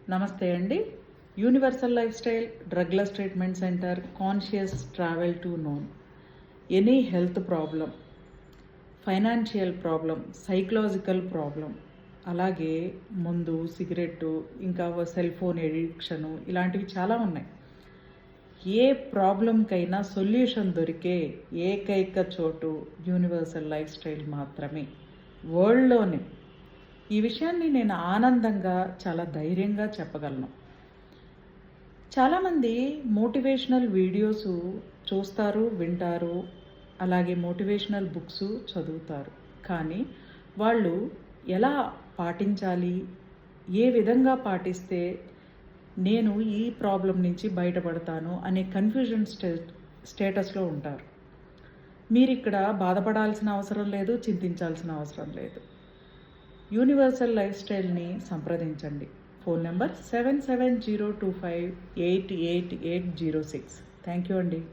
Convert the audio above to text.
నమస్తే అండి. Universal life style drugless treatment centre conscious travel to known. Any health problem, financial problem, psychological problem, అలాగే మందు, cigarette, ఇంకా cell phone addiction ఇలాంటివి చాలా ఉన్నాయి. ఏ ప్రాబ్లంకైనా సొల్యూషన్ దొరికే ఏకైక చోటు యూనివర్సల్ లైఫ్ స్టైల్ మాత్రమే వరల్డ్‌లోనే. ఈ విషయాన్ని నేను ఆనందంగా, చాలా ధైర్యంగా చెప్పగలను. చాలామంది మోటివేషనల్ వీడియోస్ చూస్తారు, వింటారు, అలాగే మోటివేషనల్ బుక్స్ చదువుతారు. కానీ వాళ్ళు ఎలా పాటించాలి, ఏ విధంగా పాటిస్తే నేను ఈ ప్రాబ్లం నుంచి బయటపడతాను అనే కన్ఫ్యూజన్ స్టేటస్లో ఉంటారు. మీరిక్కడ బాధపడాల్సిన అవసరం లేదు, చింతించాల్సిన అవసరం లేదు. యూనివర్సల్ లైఫ్ స్టైల్ని సంప్రదించండి. Phone number 7702588806. థ్యాంక్ యూ అండి.